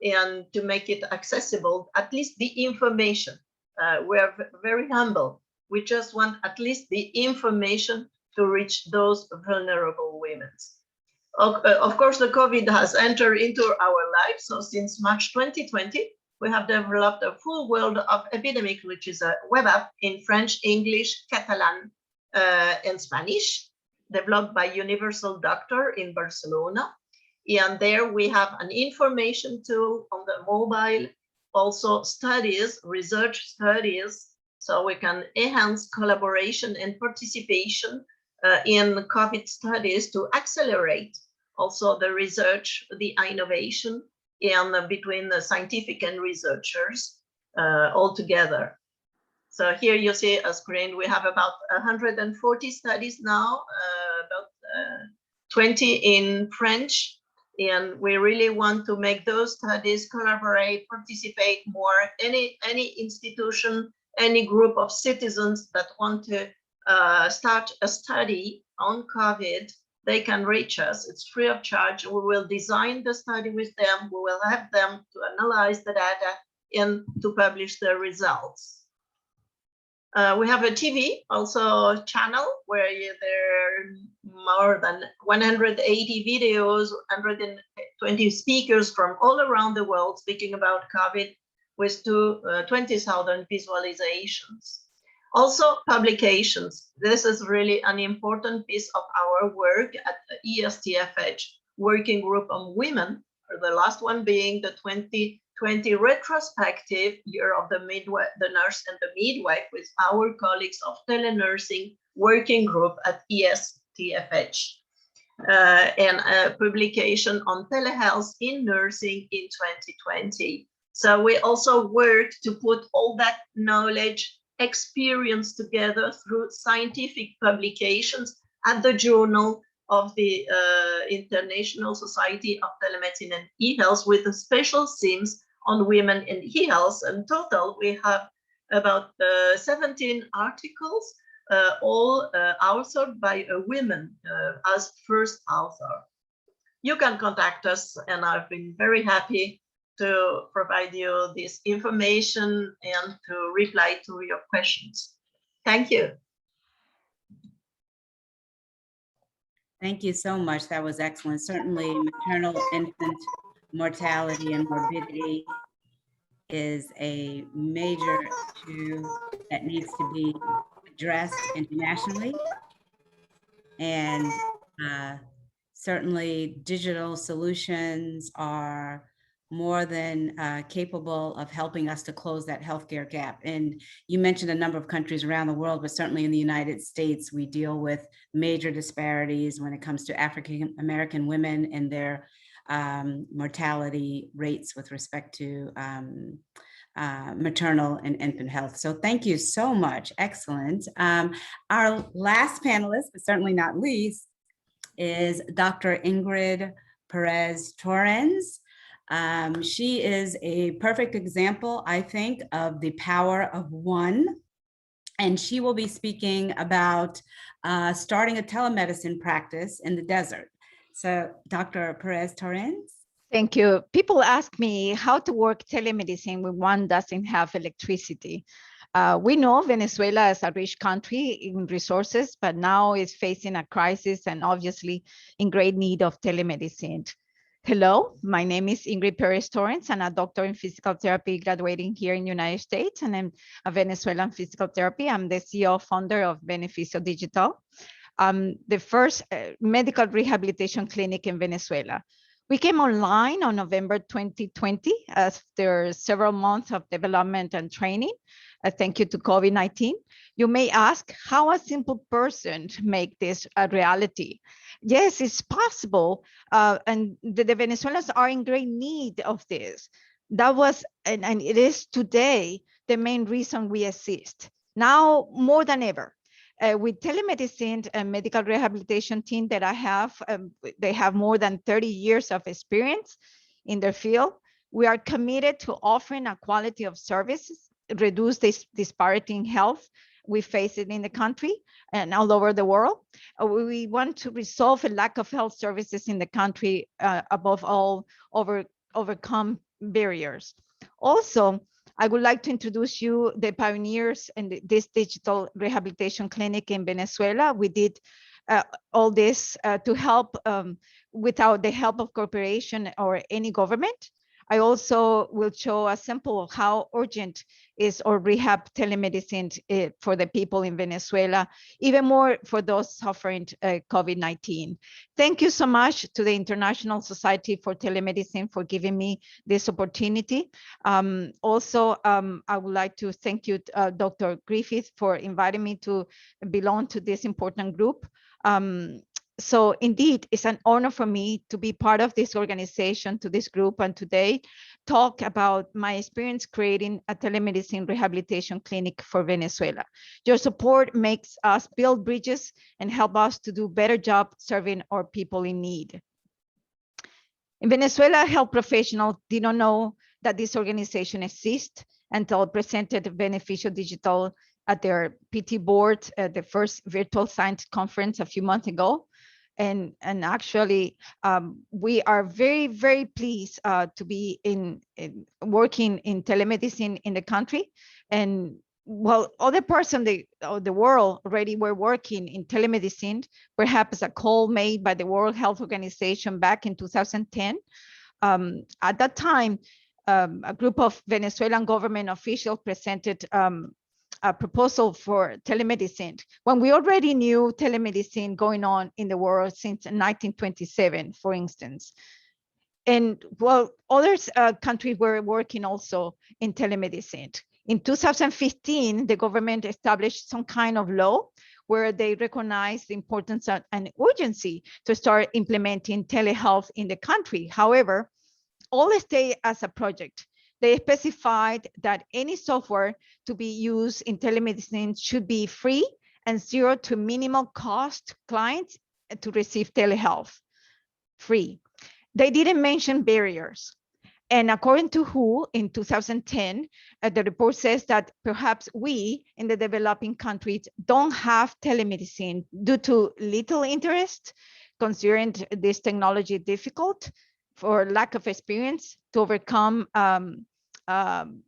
S5: and to make it accessible, at least the information. We're very humble. We just want at least the information to reach those vulnerable women. Of course, the COVID has entered into our lives. So since March 2020, we have developed a full world of epidemic, which is a web app in French, English, Catalan, and Spanish, developed by Universal Doctor in Barcelona. And there we have an information tool on the mobile, also studies, research studies, so we can enhance collaboration and participation in COVID studies to accelerate also the research, the innovation, and between the scientific and researchers all together. So here you see a screen. We have about 140 studies now, about 20 in French, and we really want to make those studies collaborate, participate more. Any institution, any group of citizens that want to start a study on COVID, they can reach us. It's free of charge. We will design the study with them. We will have them to analyze the data and to publish the results. We have a TV also channel where there are more than 180 videos, 120 speakers from all around the world speaking about COVID with 20,000 visualizations. Also publications. This is really an important piece of our work at the ISfTeH Working Group on Women, or the last one being the 2020 retrospective year of the nurse and the midwife with our colleagues of Telenursing Working Group at ISfTeH. And a publication on telehealth in nursing in 2020. So we also worked to put all that knowledge, experience together through scientific publications at the Journal of the International Society of Telemedicine and e-health with a special themes on women and e-health. In total, we have about 17 articles, all authored by a woman as first author. You can contact us, and I've been very happy to provide you this information and to reply to your questions. Thank you.
S1: Thank you so much. That was excellent. Certainly, maternal infant mortality and morbidity is a major issue that needs to be addressed internationally. And certainly digital solutions are more than capable of helping us to close that healthcare gap. And you mentioned a number of countries around the world, but certainly in the United States, we deal with major disparities when it comes to African American women and their mortality rates with respect to maternal and infant health. So thank you so much. Excellent. Our last panelist, but certainly not least, is Dr. Ingrid Perez-Torrens. She is a perfect example, I think, of the power of one. And she will be speaking about starting a telemedicine practice in the desert. So Dr. Perez-Torrens.
S6: Thank you. People ask me how to work telemedicine when one doesn't have electricity. We know Venezuela is a rich country in resources, but now is facing a crisis and obviously in great need of telemedicine. Hello, my name is Ingrid Perez-Torrens. I'm a doctor in physical therapy graduating here in the United States, and I'm a Venezuelan physical therapy. I'm the CEO founder of Beneficio Digital, the first medical rehabilitation clinic in Venezuela. We came online on November 2020 after several months of development and training. Thank you to COVID-19. You may ask how a simple person make this a reality. Yes, it's possible. And the Venezuelans are in great need of this. That was, and it is today, the main reason we exist. Now more than ever. With telemedicine and medical rehabilitation team that I have, they have more than 30 years of experience in their field. We are committed to offering a quality of services, reduce this disparity in health we face it in the country and all over the world. We want to resolve a lack of health services in the country, above all, overcome barriers. Also, I would like to introduce you the pioneers in this digital rehabilitation clinic in Venezuela. We did all this to help without the help of corporation or any government. I also will show a sample of how urgent is our rehab telemedicine for the people in Venezuela, even more for those suffering COVID-19. Thank you so much to the International Society for Telemedicine for giving me this opportunity. Also, I would like to thank you, Dr. Griffith, for inviting me to belong to this important group. So indeed, it's an honor for me to be part of this organization, to this group, and today talk about my experience creating a telemedicine rehabilitation clinic for Venezuela. Your support makes us build bridges and help us to do a better job serving our people in need. In Venezuela, health professionals did not know that this organization exists until presented Beneficio Digital at their PT board at the first virtual science conference a few months ago. And actually, we are very, very pleased to be working in telemedicine in the country. And while other parts of the world already were working in telemedicine, perhaps a call made by the World Health Organization back in 2010. At that time, a group of Venezuelan government officials presented a proposal for telemedicine when we already knew telemedicine going on in the world since 1927, for instance. And well, other countries were working also in telemedicine. In 2015, the government established some kind of law where they recognized the importance and urgency to start implementing telehealth in the country. However, all stayed as a project. They specified that any software to be used in telemedicine should be free and zero to minimal cost clients to receive telehealth, free. They didn't mention barriers. And according to WHO in 2010, the report says that perhaps we in the developing countries don't have telemedicine due to little interest, considering this technology difficult, for lack of experience to overcome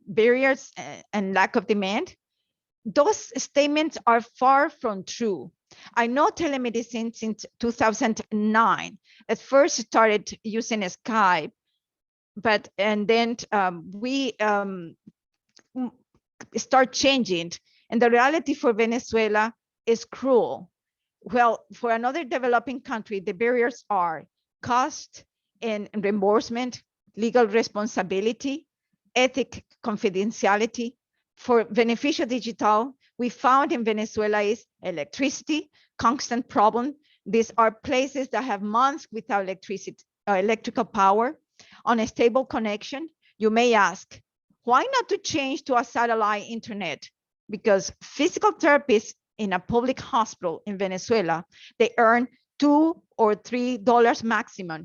S6: barriers and lack of demand. Those statements are far from true. I know telemedicine since 2009. At first started using Skype, and then we start changing. And the reality for Venezuela is cruel. Well, for another developing country, the barriers are cost and reimbursement legal responsibility, ethic confidentiality. For Beneficio Digital, we found in Venezuela is electricity, constant problem. These are places that have months without electrical power, unstable connection. You may ask, why not to change to a satellite internet? Because physical therapists in a public hospital in Venezuela, they earn $2 or $3 maximum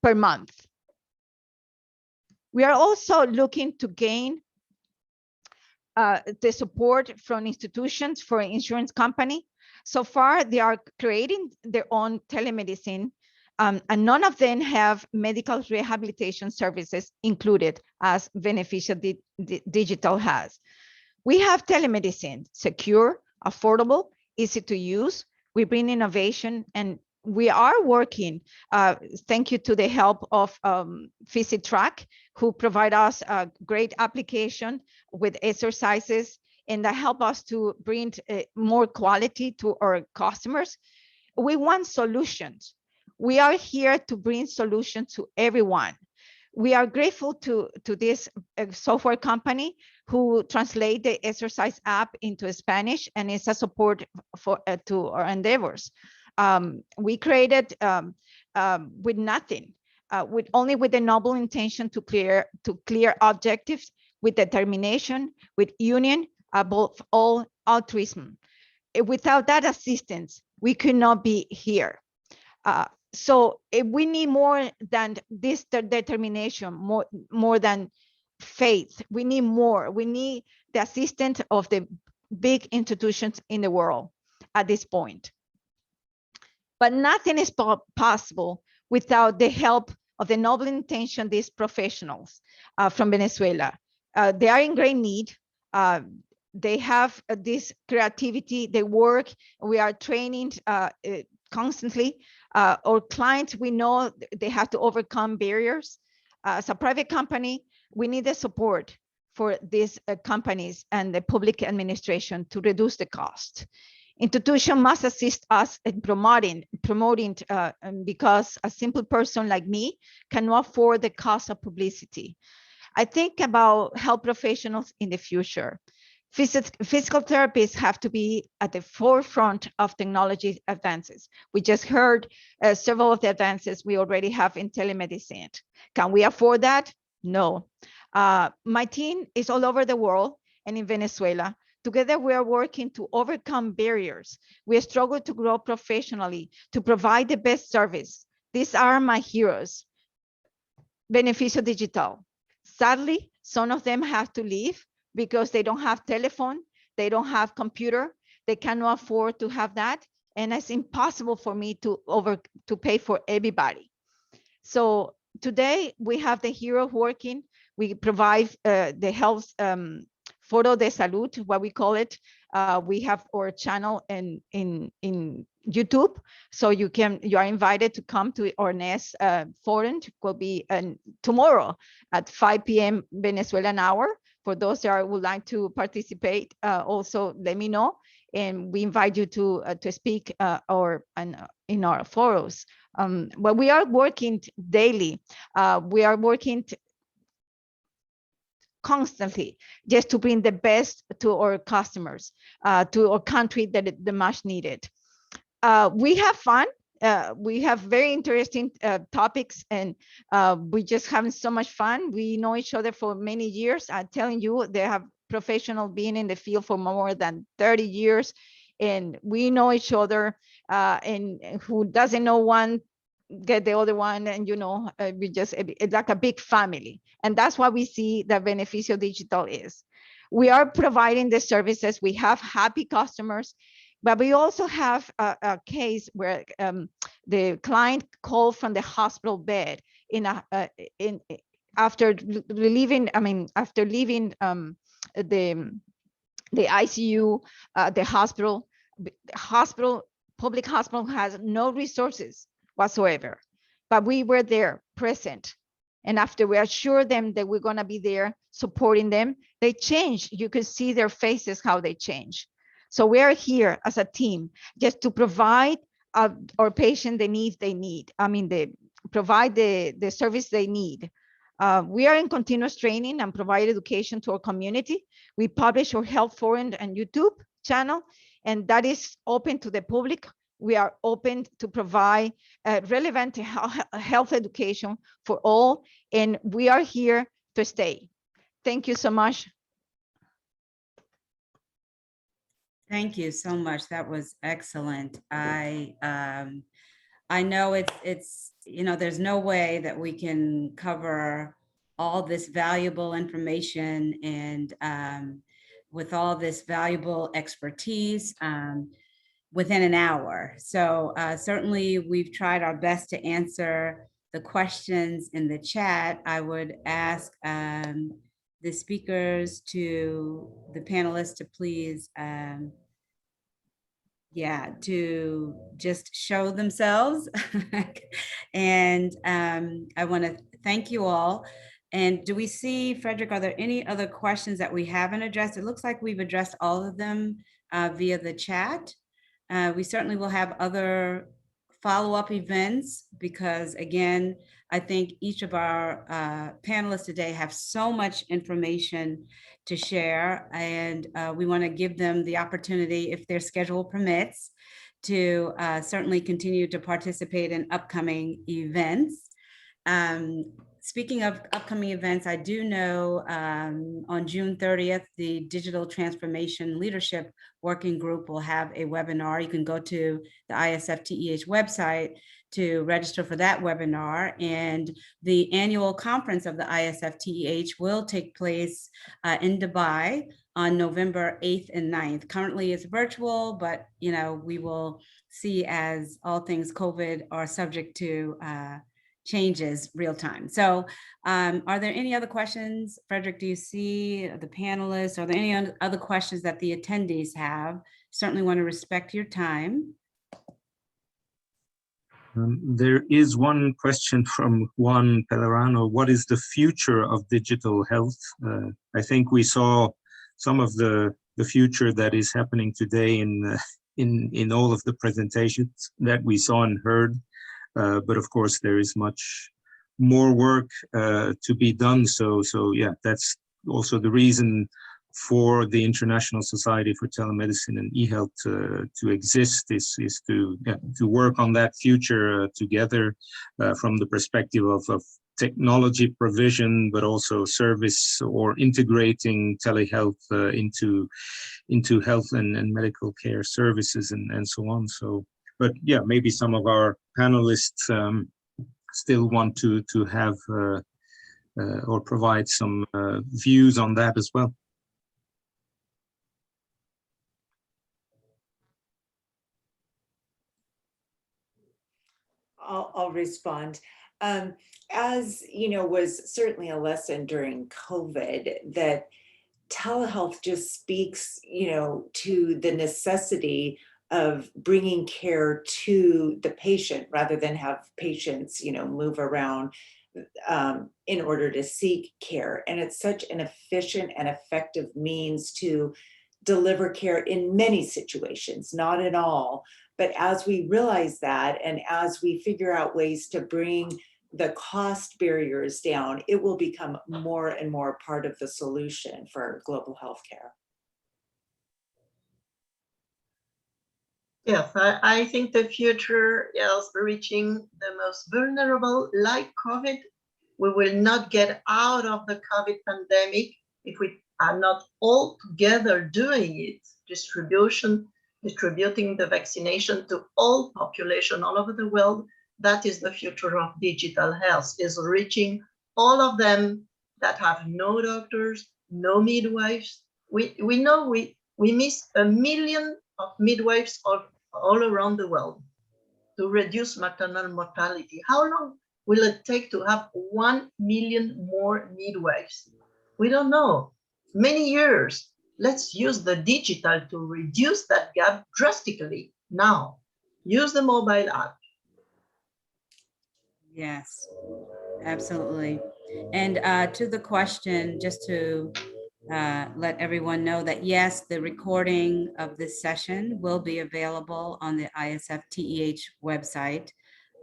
S6: per month. We are also looking to gain the support from institutions for insurance company. So far, they are creating their own telemedicine, and none of them have medical rehabilitation services included as Beneficio Digital has. We have telemedicine, secure, affordable, easy to use. We bring innovation, and we are working, thank you to the help of VisitTrack, who provide us a great application with exercises, and that help us to bring more quality to our customers. We want solutions. We are here to bring solutions to everyone. We are grateful to this software company who translate the exercise app into Spanish, and it's a support for to our endeavors. We created with nothing, only with the noble intention to clear objectives, with determination, with union, above all altruism. Without that assistance, we could not be here. So we need more than this determination, more than faith. We need more. We need the assistance of the big institutions in the world at this point. But nothing is possible without the help of the noble intention, these professionals from Venezuela. They are in great need. They have this creativity, they work. We are training constantly. Our clients, we know they have to overcome barriers. As a private company, we need the support for these companies and the public administration to reduce the cost. Institution must assist us in promoting because a simple person like me cannot afford the cost of publicity. I think about health professionals in the future. Physical therapists have to be at the forefront of technology advances. We just heard several of the advances we already have in telemedicine. Can we afford that? No. My team is all over the world and in Venezuela. Together, we are working to overcome barriers. We struggle to grow professionally, to provide the best service. These are my heroes. Beneficio Digital. Sadly, some of them have to leave because they don't have telephone, they don't have computer, they cannot afford to have that, and it's impossible for me to pay for everybody. So today we have the hero working. We provide the health photo de salud, what we call it. We have our channel in YouTube, so you are invited to come to our next forum. It will be tomorrow at 5 p.m. Venezuelan hour. For those that would like to participate, also let me know, and we invite you to speak in our forums. But we are working daily. We are working constantly just to bring the best to our customers, to our country that is the much needed. We have fun. We have very interesting topics, and we just having so much fun. We know each other for many years. I'm telling you, they have professionals being in the field for more than 30 years, and we know each other, and who doesn't know one get the other one, and it's like a big family. And that's what we see that Beneficio Digital is. We are providing the services. We have happy customers. But we also have a case where the client called from the hospital bed after leaving the ICU, the hospital. Public hospital has no resources whatsoever, but we were there present. And after we assured them that we're going to be there supporting them, they changed. You could see their faces, how they change. So we are here as a team just to provide our patient the needs they need. Provide the service they need. We are in continuous training and provide education to our community. We publish our health forum and YouTube channel, and that is open to the public. We are open to provide relevant health education for all, and we are here to stay. Thank you so much.
S1: Thank you so much. That was excellent. I know it's there's no way that we can cover all this valuable information and with all this valuable expertise within an hour. So certainly we've tried our best to answer the questions in the chat. I would ask the speakers the panelists to please to just show themselves. And I want to thank you all. And do we see, Frederick, are there any other questions that we haven't addressed? It looks like we've addressed all of them via the chat. We certainly will have other follow-up events because, again, I think each of our panelists today have so much information to share, and we want to give them the opportunity, if their schedule permits, to certainly continue to participate in upcoming events. Speaking of upcoming events, I do know on June 30th, the Digital Transformation Leadership Working Group will have a webinar. You can go to the ISfTEH website to register for that webinar. And the annual conference of the ISfTEH will take place in Dubai on November 8th and 9th. Currently it's virtual, but we will see as all things COVID are subject to changes real time. So are there any other questions? Frederick, do you see the panelists? Are there any other questions that the attendees have? Certainly want to respect your time.
S7: There is one question from Juan Pellerano. What is the future of digital health? I think we saw some of the future that is happening today in all of the presentations that we saw and heard. But of course, there is much more work to be done. So yeah, that's also the reason for the International Society for Telemedicine and eHealth to exist, is to work on that future together from the perspective of technology provision, but also service or integrating telehealth into health and medical care services and so on. So, but yeah, maybe some of our panelists still want to have or provide some views on that as well.
S2: I'll respond. As you know, was certainly a lesson during COVID that telehealth just speaks, to the necessity of bringing care to the patient rather than have patients, move around in order to seek care. And it's such an efficient and effective means to deliver care in many situations, not in all. But as we realize that, and as we figure out ways to bring the cost barriers down, it will become more and more part of the solution for global healthcare.
S5: Yes, I think the future is reaching the most vulnerable, like COVID. We will not get out of the COVID pandemic if we are not all together doing it. Distributing the vaccination to all population all over the world. That is the future of digital health, is reaching all of them that have no doctors, no midwives. We know we miss 1 million of midwives all around the world to reduce maternal mortality. How long will it take to have 1 million more midwives? We don't know. Many years. Let's use the digital to reduce that gap drastically now. Use the mobile app.
S1: Yes, absolutely. And to the question, just to let everyone know that yes, the recording of this session will be available on the ISfTEH website.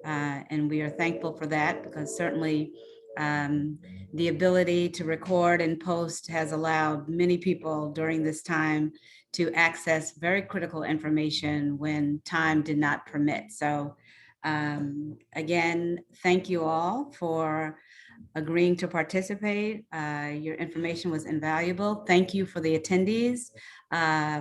S1: And we are thankful for that because certainly The ability to record and post has allowed many people during this time to access very critical information when time did not permit. So again, thank you all for agreeing to participate. Your information was invaluable. Thank you for the attendees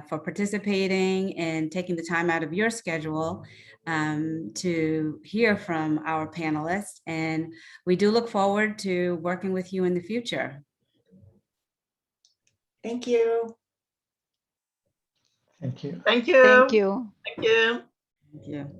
S1: for participating and taking the time out of your schedule to hear from our panelists. And we do look forward to working with you in the future.
S2: Thank you.
S4: Thank you.
S5: Thank you.
S6: Thank you.
S5: Thank you.
S1: Thank you.